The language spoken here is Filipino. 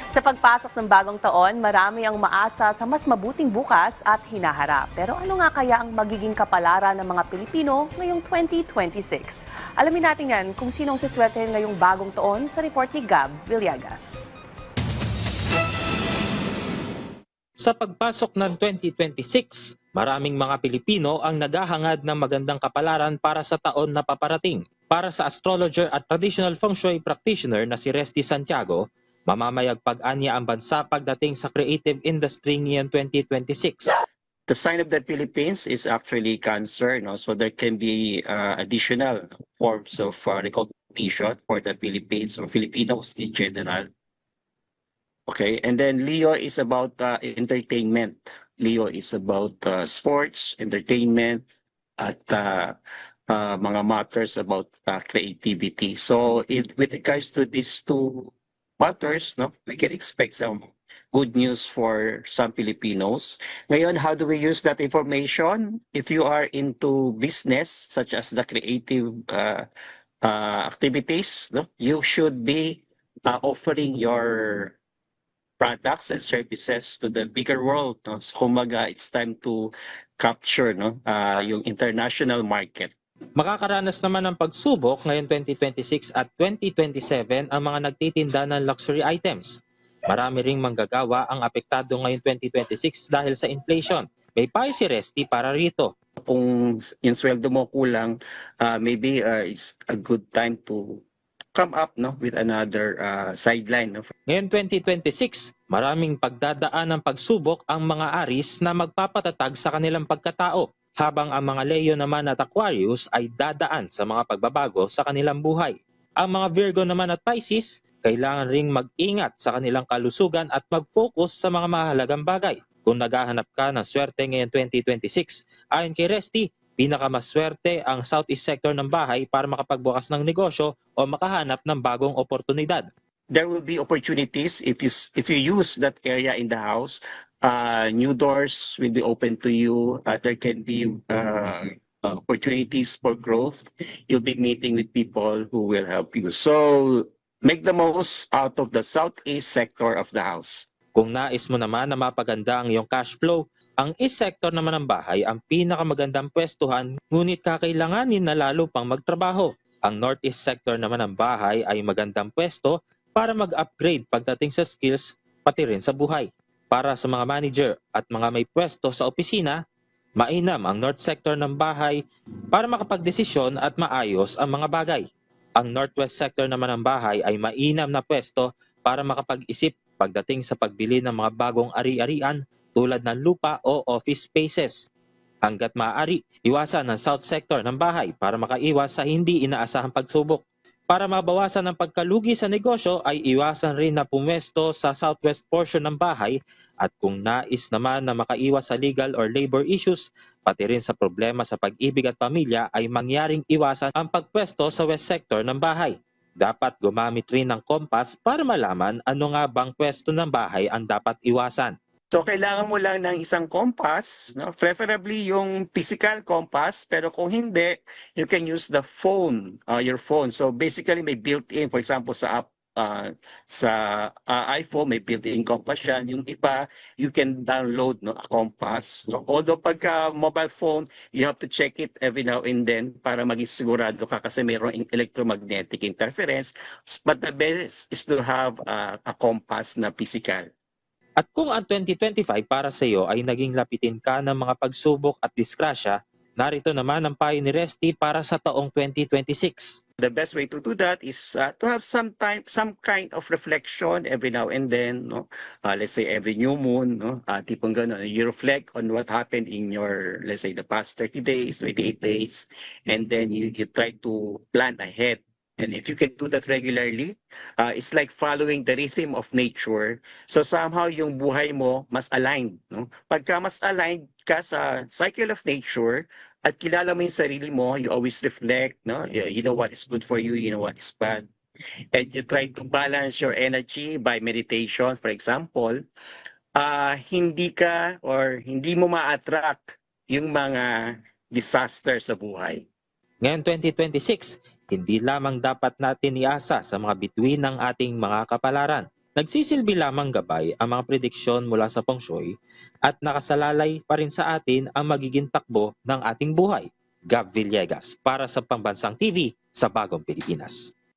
Sa pagpasok ng bagong taon, marami ang maasa sa mas mabuting bukas at hinaharap. Pero ano nga kaya ang magiging kapalaran ng mga Pilipino ngayong 2026? Alamin natin yan kung sinong siswertehin ngayong bagong taon sa report ni Gab Villagas. Sa pagpasok ng 2026, maraming mga Pilipino ang naghahangad ng magandang kapalaran para sa taon na paparating. Para sa astrologer at traditional feng shui practitioner na si Resty Santiago, mamamayag pag-anya ang bansa pagdating sa creative industry ngayong 2026. The sign of the Philippines is actually Cancer, no? So there can be additional forms of recognition for the Philippines or Filipinos in general. Okay, and then Leo is about entertainment. Leo is about sports, entertainment, at mga matters about creativity. So with regards to these two matters, no, we can expect some good news for some Filipinos. Ngayon, how do we use that information? If you are into business, such as the creative activities, no, you should be offering your products and services to the bigger world. No? So, kumaga, it's time to capture yung international market. Makakaranas naman ng pagsubok ngayon 2026 at 2027 ang mga nagtitinda ng luxury items. Marami ring manggagawa ang apektado ngayon 2026 dahil sa inflation. May payo si Resty para rito. Kung yung sweldo mo kulang, maybe it's a good time to come up with another sideline. No? Ngayon 2026, maraming pagdadaan ng pagsubok ang mga Aries na magpapatatag sa kanilang pagkatao, habang ang mga Leo naman at Aquarius ay dadaan sa mga pagbabago sa kanilang buhay. Ang mga Virgo naman at Pisces, kailangan ring mag-ingat sa kanilang kalusugan at mag-focus sa mga mahalagang bagay. Kung naghahanap ka ng swerte ngayon 2026, ayon kay Resty, pinakamaswerte ang southeast sector ng bahay para makapagbukas ng negosyo o makahanap ng bagong oportunidad. There will be opportunities if you use that area in the house. New doors will be open to you. There can be opportunities for growth. You'll be meeting with people who will help you. So make the most out of the southeast sector of the house. Kung nais mo naman na mapaganda ang iyong cash flow, ang east sector naman ng bahay ang pinakamagandang pwestuhan, ngunit kakailanganin na lalo pang magtrabaho. Ang northeast sector naman ng bahay ay magandang pwesto para mag-upgrade pagdating sa skills pati rin sa buhay. Para sa mga manager at mga may pwesto sa opisina, mainam ang north sector ng bahay para makapagdesisyon at maayos ang mga bagay. Ang northwest sector naman ng bahay ay mainam na pwesto para makapag-isip pagdating sa pagbili ng mga bagong ari-arian tulad ng lupa o office spaces. Hanggat maaari, iwasan ang south sector ng bahay para makaiwas sa hindi inaasahang pagsubok. Para mabawasan ang pagkalugi sa negosyo ay iwasan rin na pumwesto sa southwest portion ng bahay, at kung nais naman na makaiwas sa legal or labor issues, pati rin sa problema sa pag-ibig at pamilya ay mangyaring iwasan ang pagpwesto sa west sector ng bahay. Dapat gumamit rin ng kompas para malaman ano nga bang pwesto ng bahay ang dapat iwasan. So kailangan mo lang ng isang compass, no? Preferably yung physical compass, pero kung hindi, you can use the phone, your phone. So basically may built-in, for example sa app, iPhone may built-in compass yan. Yung iba, you can download a compass. No? Although pagka mobile phone, you have to check it every now and then para maging sigurado ka kasi mayroong electromagnetic interference. But the best is to have a compass na physical. At kung ang 2025 para sa iyo ay naging lapitin ka ng mga pagsubok at disgrasya, narito naman ang payo ni Resty para sa taong 2026. The best way to do that is to have some kind of reflection every now and then. No? Let's say every new moon, no? Tipong gano'n, you reflect on what happened in your, let's say, the past 30 days, 28 days, and then you try to plan ahead. And if you can do that regularly, it's like following the rhythm of nature. So somehow yung buhay mo mas aligned. No? Pagka mas aligned ka sa cycle of nature at kilala mo yung sarili mo, you always reflect. No? You know what is good for you, you know what is bad. And you try to balance your energy by meditation, for example. Hindi mo ma-attract yung mga disaster sa buhay. Ngayon 2026, hindi lamang dapat natin iasa sa mga bituin ng ating mga kapalaran. Nagsisilbi lamang gabay ang mga prediksyon mula sa Feng Shui at nakasalalay pa rin sa atin ang magiging takbo ng ating buhay. Gab Villegas para sa Pambansang TV sa Bagong Pilipinas.